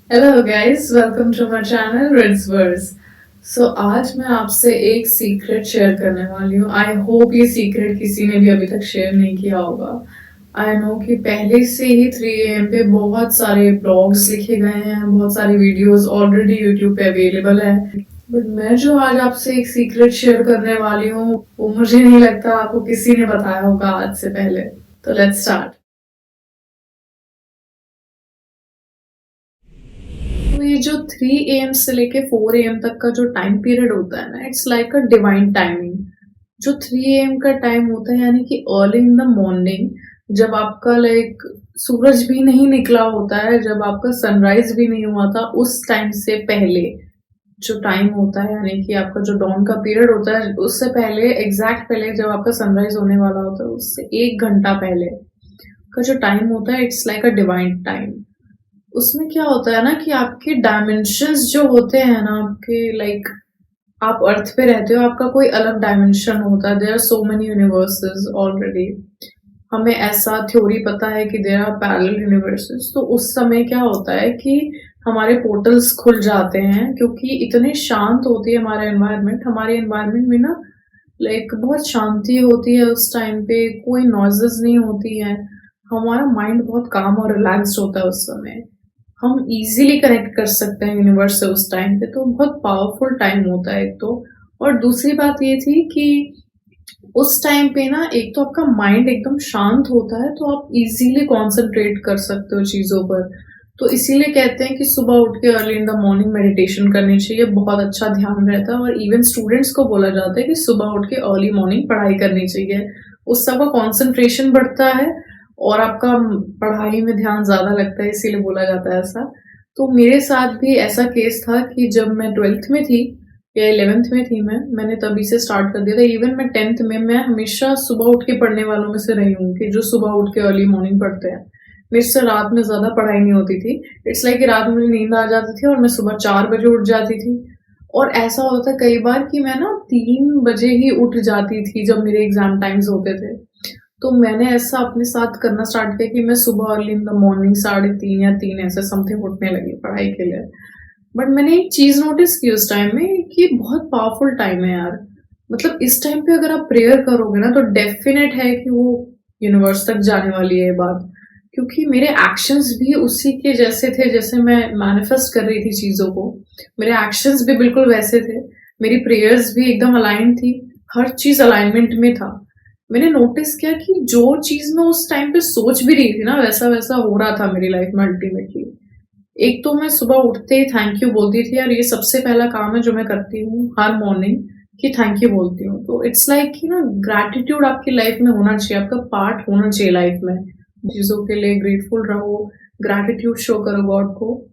Hello guys, welcome to my channel रिड्स वर्स। So आज मैं आपसे एक सीक्रेट शेयर करने वाली हूँ। आई होप ये सीक्रेट किसी ने भी अभी तक शेयर नहीं किया होगा। आई नो कि पहले से ही 3 AM पे बहुत सारे ब्लॉग्स लिखे गए हैं, बहुत सारी वीडियोस ऑलरेडी यूट्यूब पे अवेलेबल है। बट मैं जो आज आपसे एक सीक्रेट शेयर करने वाली हूँ वो मुझे नहीं लगता आपको किसी ने बताया होगा आज से पहले। तो लेट्स स्टार्ट। तो ये जो 3 AM से लेके 4 AM तक का जो टाइम पीरियड होता है ना, it's like a divine timing. जो 3 AM का टाइम होता है यानी कि अर्ली इन द मॉर्निंग, जब आपका लाइक सूरज भी नहीं निकला होता है, जब आपका सनराइज भी नहीं हुआ था, उस टाइम से पहले जो टाइम होता है यानी कि आपका जो डॉन का पीरियड होता है, उससे पहले एग्जैक्ट पहले जब आपका सनराइज होने वाला होता है उससे 1 घंटा पहले का जो टाइम होता है, it's like a divine time. उसमें क्या होता है ना कि आपके डायमेंशंस जो होते हैं ना, आपके लाइक आप अर्थ पे रहते हो, आपका कोई अलग डायमेंशन होता है। There are so many universes already. हमें ऐसा थ्योरी पता है कि देयर आर पैरेलल यूनिवर्सेस। तो उस समय क्या होता है कि हमारे पोर्टल्स खुल जाते हैं, क्योंकि इतने शांत होती है हमारे एनवायरनमेंट में ना, लाइक बहुत शांति होती है उस टाइम पे, कोई नॉइजेस नहीं होती है। हमारा माइंड बहुत काम और रिलैक्स्ड होता है उस समय। हम इजीली कनेक्ट कर सकते हैं यूनिवर्स से उस टाइम पे। तो बहुत पावरफुल टाइम होता है एक तो। और दूसरी बात ये थी कि उस टाइम पे ना, एक तो आपका माइंड एकदम शांत होता है, तो आप इजीली कॉन्सेंट्रेट कर सकते हो चीजों पर। तो इसीलिए कहते हैं कि सुबह उठ के early in the morning meditation करनी चाहिए, बहुत अच्छा ध्यान रहता है। और इवन स्टूडेंट्स को बोला जाता है कि सुबह उठ के अर्ली मॉर्निंग पढ़ाई करनी चाहिए, उससे आपका कॉन्सेंट्रेशन बढ़ता है और आपका पढ़ाई में ध्यान ज्यादा लगता है, इसीलिए बोला जाता है ऐसा। तो मेरे साथ भी ऐसा केस था कि जब मैं 12th में थी या 11th में थी, मैंने तभी से स्टार्ट कर दिया था। इवन मैं 10th में, मैं हमेशा सुबह उठ के पढ़ने वालों में से रही हूँ कि जो सुबह उठ के अर्ली मॉर्निंग पढ़ते हैं। मेरे से रात में ज्यादा पढ़ाई नहीं होती थी। इट्स लाइक कि रात में मुझे नींद आ जाती थी और मैं सुबह 4 बजे उठ जाती थी। और ऐसा होता था कई बार कि मैं ना 3 बजे ही उठ जाती थी जब मेरे एग्जाम टाइम्स होते थे। तो मैंने ऐसा अपने साथ करना स्टार्ट किया कि मैं सुबह अर्ली इन द मॉर्निंग 3:30 या 3 ऐसे समथिंग उठने लगी पढ़ाई के लिए। बट मैंने एक चीज नोटिस की उस टाइम में कि बहुत पावरफुल टाइम है यार। मतलब इस टाइम पे अगर आप प्रेयर करोगे ना, तो डेफिनेट है कि वो यूनिवर्स तक जाने वाली है ये बात। क्योंकि मेरे एक्शंस भी उसी के जैसे थे, जैसे मैं मैनिफेस्ट कर रही थी चीजों को, मेरे एक्शंस भी बिल्कुल वैसे थे। मेरी प्रेयर्स भी एकदम अलाइन थी, हर चीज अलाइनमेंट में था। मैंने नोटिस किया कि जो चीज मैं उस टाइम पे सोच भी रही थी ना, वैसा वैसा हो रहा था मेरी लाइफ में अल्टीमेटली। एक तो मैं सुबह उठते ही थैंक यू बोलती थी, और ये सबसे पहला काम है जो मैं करती हूँ हर मॉर्निंग, कि थैंक यू बोलती हूँ। तो इट्स लाइक कि ना, ग्रैटिट्यूड आपकी लाइफ में होना चाहिए, आपका पार्ट होना चाहिए लाइफ में। चीजों के लिए ग्रेटफुल रहो, ग्रैटिट्यूड शो करो गॉड को।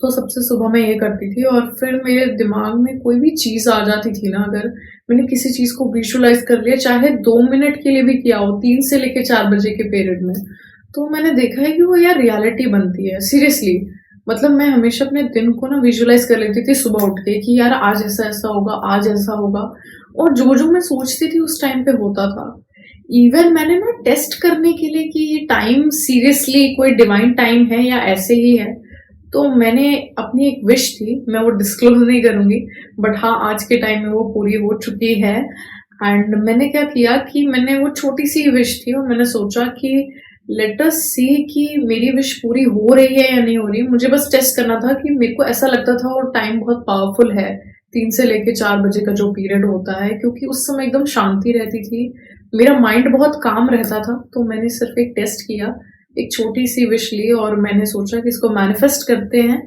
तो सबसे सुबह मैं ये करती थी। और फिर मेरे दिमाग में कोई भी चीज आ जाती थी ना, अगर मैंने किसी चीज को विजुअलाइज कर लिया, चाहे 2 मिनट के लिए भी किया हो, 3 से लेके 4 बजे के पीरियड में, तो मैंने देखा है कि वो यार रियलिटी बनती है सीरियसली। मतलब मैं हमेशा अपने दिन को ना विजुअलाइज कर लेती थी सुबह उठ के कि यार आज ऐसा ऐसा होगा, आज ऐसा होगा। और जो जो मैं सोचती थी उस टाइम पे होता था। इवन मैंने ना टेस्ट करने के लिए कि ये टाइम सीरियसली कोई डिवाइन टाइम है या ऐसे ही है, तो मैंने अपनी एक विश थी, मैं वो डिस्क्लोज नहीं करूंगी, बट हाँ आज के टाइम में वो पूरी हो चुकी है। एंड मैंने क्या किया कि मैंने वो छोटी सी विश थी, और मैंने सोचा कि लेट अस सी कि मेरी विश पूरी हो रही है या नहीं हो रही। मुझे बस टेस्ट करना था कि मेरे को ऐसा लगता था और टाइम बहुत पावरफुल है, 3 से लेके 4 बजे का जो पीरियड होता है, क्योंकि उस समय एकदम शांति रहती थी, मेरा माइंड बहुत काम रहता था। तो मैंने सिर्फ एक टेस्ट किया, एक छोटी सी विश ली, और मैंने सोचा कि इसको मैनिफेस्ट करते हैं।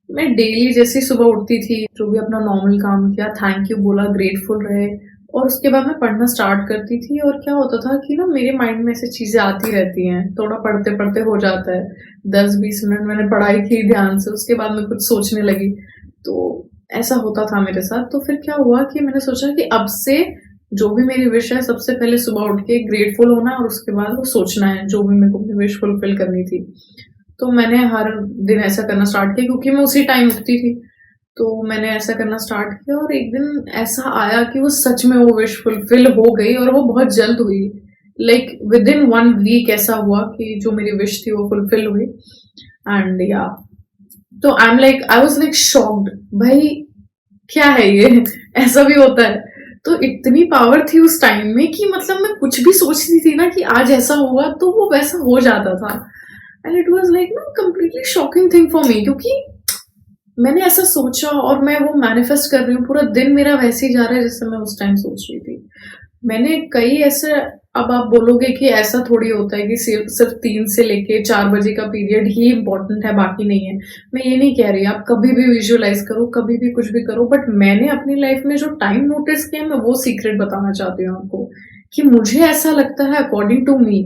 मैं डेली जैसे ही सुबह उठती थी, जो भी अपना नॉर्मल काम किया, थैंक यू बोला, ग्रेटफुल रहे, और उसके बाद मैं पढ़ना स्टार्ट करती थी। और क्या होता था कि ना, मेरे माइंड में ऐसी चीजें आती रहती हैं, थोड़ा पढ़ते पढ़ते हो जाता है, 10-20 मिनट मैंने पढ़ाई की ध्यान से, उसके बाद मैं कुछ सोचने लगी। तो ऐसा होता था मेरे साथ। तो फिर क्या हुआ कि मैंने सोचा कि अब से जो भी मेरी विश है, सबसे पहले सुबह उठ के ग्रेटफुल होना है, और उसके बाद वो सोचना है जो भी मेरे को अपनी विश फुलफिल करनी थी। तो मैंने हर दिन ऐसा करना स्टार्ट किया, क्योंकि मैं उसी टाइम उठती थी। तो मैंने ऐसा करना स्टार्ट किया, और एक दिन ऐसा आया कि वो सच में वो विश फुलफिल हो गई, और वो बहुत जल्द हुई। लाइक विद इन 1 वीक ऐसा हुआ कि जो मेरी विश थी वो फुलफिल हुई। एंड या तो आई वाज लाइक शॉक्ड, भाई क्या है ये ऐसा भी होता है। तो इतनी पावर थी उस टाइम में कि मतलब मैं कुछ भी सोचती थी ना कि आज ऐसा होगा तो वो वैसा हो जाता था। एंड इट वाज लाइक ना completely shocking thing for me, क्योंकि मैंने ऐसा सोचा और मैं वो मैनिफेस्ट कर रही हूँ, पूरा दिन मेरा वैसे ही जा रहा है जैसे मैं उस टाइम सोच रही थी। मैंने कई ऐसे, अब आप बोलोगे कि ऐसा थोड़ी होता है कि सिर्फ सिर्फ 3 से लेके 4 बजे का पीरियड ही इम्पोर्टेंट है, बाकी नहीं है। मैं ये नहीं कह रही, आप कभी भी विजुअलाइज करो, कभी भी कुछ भी करो, बट मैंने अपनी लाइफ में जो टाइम नोटिस किया, मैं वो सीक्रेट बताना चाहती हूँ आपको, कि मुझे ऐसा लगता है अकॉर्डिंग टू मी।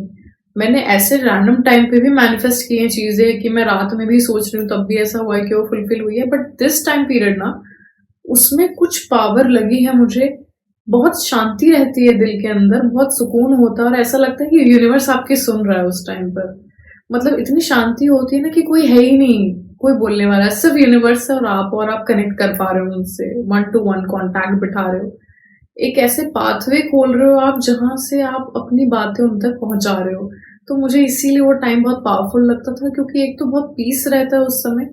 मैंने ऐसे रैंडम टाइम पे भी मैनिफेस्ट किए चीजें कि मैं रात में भी सोच रही हूँ तब भी ऐसा हुआ है कि वो फुलफिल हुई है, बट दिस टाइम पीरियड ना, उसमें कुछ पावर लगी है मुझे। बहुत शांति रहती है दिल के अंदर, बहुत सुकून होता है और ऐसा लगता है कि यूनिवर्स आपकी सुन रहा है उस टाइम पर। मतलब इतनी शांति होती है ना कि कोई है ही नहीं, कोई बोलने वाला है, सिर्फ यूनिवर्स है और आप कनेक्ट कर पा रहे हो उनसे, 1 to 1 कॉन्टैक्ट बिठा रहे हो। एक ऐसे पाथवे खोल रहे हो आप जहां से आप अपनी बातें उन तक पहुंचा रहे हो। तो मुझे इसीलिए वो टाइम बहुत पावरफुल लगता था, क्योंकि एक तो बहुत पीस रहता है उस समय,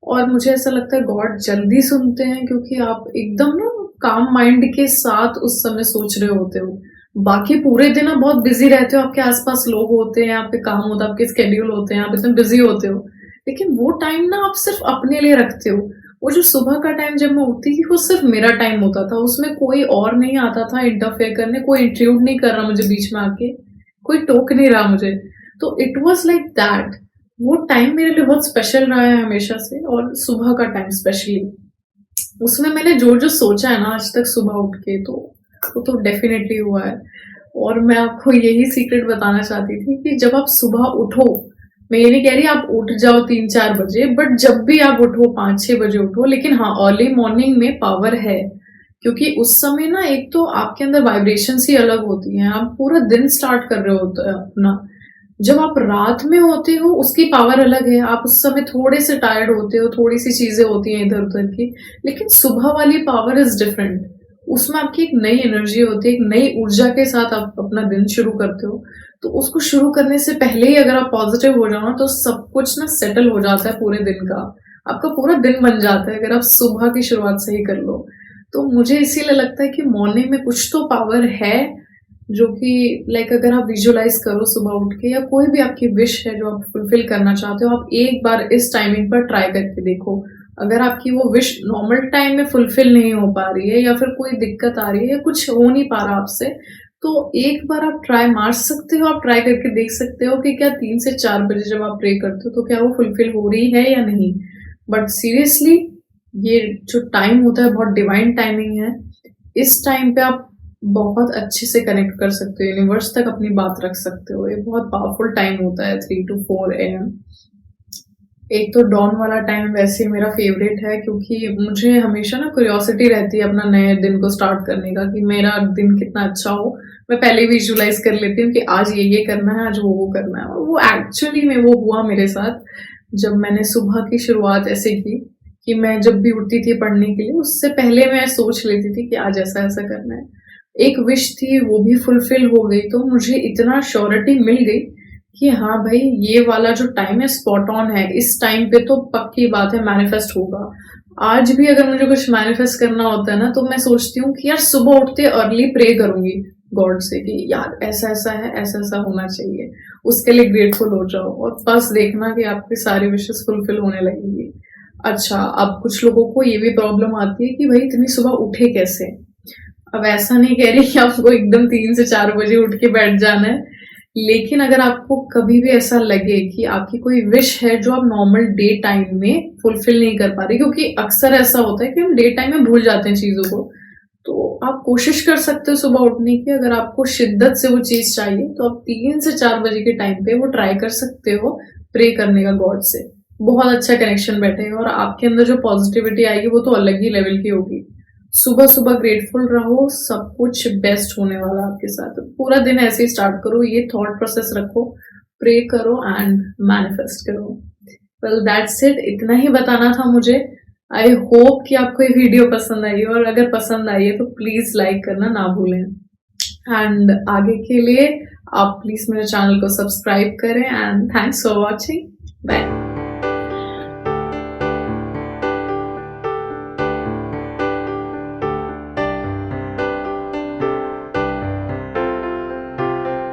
और मुझे ऐसा लगता है गॉड जल्दी सुनते हैं, क्योंकि आप एकदम ना काम माइंड के साथ उस समय सोच रहे होते हो। बाकी पूरे दिन आप बहुत बिजी रहते हो, आपके आसपास लोग होते हैं, आपके काम होता है, आपके स्केड्यूल होते हैं, आप इतने बिजी होते हो, लेकिन वो टाइम ना आप सिर्फ अपने लिए रखते हो। वो जो सुबह का टाइम जब मैं उठती थी वो सिर्फ मेरा टाइम होता था, उसमें कोई और नहीं आता था इंटरफेयर करने, कोई इंट्रूड नहीं कर रहा मुझे बीच में आके, कोई टोक नहीं रहा मुझे। तो इट वॉज लाइक दैट। वो टाइम मेरे लिए बहुत स्पेशल रहा है हमेशा से, और सुबह का टाइम स्पेशली। उसमें मैंने जो जो सोचा है ना आज तक सुबह उठ के, तो वो तो डेफिनेटली हुआ है। और मैं आपको यही सीक्रेट बताना चाहती थी कि जब आप सुबह उठो, मैं ये नहीं कह रही आप उठ जाओ 3-4 बजे, बट जब भी आप उठो 5-6 बजे उठो, लेकिन हाँ अर्ली मॉर्निंग में पावर है। क्योंकि उस समय ना एक तो आपके अंदर वाइब्रेशंस ही अलग होती हैं, आप पूरा दिन स्टार्ट कर रहे होते हैं अपना। जब आप रात में होते हो उसकी पावर अलग है, आप उस समय थोड़े से टायर्ड होते हो, थोड़ी सी चीजें होती हैं इधर उधर की, लेकिन सुबह वाली पावर इज डिफरेंट। उसमें आपकी एक नई एनर्जी होती है, एक नई ऊर्जा के साथ आप अपना दिन शुरू करते हो। तो उसको शुरू करने से पहले ही अगर आप पॉजिटिव हो जाओ ना, तो सब कुछ ना सेटल हो जाता है पूरे दिन का, आपका पूरा दिन बन जाता है अगर आप सुबह की शुरुआत सही कर लो। तो मुझे इसीलिए लगता है कि मॉर्निंग में कुछ तो पावर है, जो कि लाइक अगर आप विजुअलाइज करो सुबह उठ के, या कोई भी आपकी विश है जो आप फुलफिल करना चाहते हो, आप एक बार इस टाइमिंग पर ट्राई करके देखो। अगर आपकी वो विश नॉर्मल टाइम में फुलफिल नहीं हो पा रही है, या फिर कोई दिक्कत आ रही है, या कुछ हो नहीं पा रहा आपसे, तो एक बार आप ट्राई मार सकते हो, आप ट्राई करके देख सकते हो कि क्या 3 से 4 बजे जब आप प्रे करते हो तो क्या वो फुलफिल हो रही है या नहीं। बट सीरियसली ये जो टाइम होता है बहुत डिवाइन टाइमिंग है। इस टाइम पे आप बहुत अच्छे से कनेक्ट कर सकते हो, यूनिवर्स तक अपनी बात रख सकते हो। ये बहुत पावरफुल टाइम होता है 3 to 4 AM। एक तो डॉन वाला टाइम वैसे मेरा फेवरेट है, क्योंकि मुझे हमेशा ना क्यूरियोसिटी रहती है अपना नए दिन को स्टार्ट करने का, कि मेरा दिन कितना अच्छा हो। मैं पहले विजुअलाइज कर लेती हूँ कि आज ये करना है, आज वो करना है, और वो एक्चुअली में वो हुआ मेरे साथ। जब मैंने सुबह की शुरुआत ऐसे की कि मैं जब भी उठती थी पढ़ने के लिए, उससे पहले मैं सोच लेती थी कि आज ऐसा ऐसा करना है। एक विश थी वो भी फुलफिल हो गई, तो मुझे इतना श्योरिटी मिल गई कि हाँ भाई ये वाला जो टाइम है स्पॉट ऑन है, इस टाइम पे तो पक्की बात है मैनिफेस्ट होगा। आज भी अगर मुझे कुछ मैनिफेस्ट करना होता है ना, तो मैं सोचती हूँ कि यार सुबह उठते अर्ली प्रे करूंगी गॉड से कि यार ऐसा ऐसा है, ऐसा ऐसा होना चाहिए। उसके लिए ग्रेटफुल हो जाओ, और बस देखना कि आपकी सारी विशेस फुलफिल होने लगेंगी। अच्छा, अब कुछ लोगों को ये भी प्रॉब्लम आती है कि भाई इतनी सुबह उठे कैसे। अब ऐसा नहीं कह रही कि आपको एकदम 3 से 4 बजे उठ के बैठ जाना है, लेकिन अगर आपको कभी भी ऐसा लगे कि आपकी कोई विश है जो आप नॉर्मल डे टाइम में फुलफिल नहीं कर पा रही, क्योंकि अक्सर ऐसा होता है कि हम डे टाइम में भूल जाते हैं चीजों को, तो आप कोशिश कर सकते हो सुबह उठने की। अगर आपको शिद्दत से वो चीज चाहिए तो आप 3 से 4 बजे के टाइम पे वो ट्राई कर सकते हो प्रे करने का गॉड से। बहुत अच्छा कनेक्शन बैठेगा और आपके अंदर जो पॉजिटिविटी आएगी वो तो अलग ही लेवल की होगी। सुबह सुबह ग्रेटफुल रहो, सब कुछ बेस्ट होने वाला आपके साथ। पूरा दिन ऐसे ही स्टार्ट करो, ये थॉट प्रोसेस रखो, प्रे करो एंड मैनिफेस्ट करो। वेल दैट्स इट, इतना ही बताना था मुझे। आई होप कि आपको ये वीडियो पसंद आई, और अगर पसंद आई है तो प्लीज लाइक करना ना भूलें। एंड आगे के लिए आप प्लीज मेरे चैनल को सब्सक्राइब करें, and thanks for watching. Bye.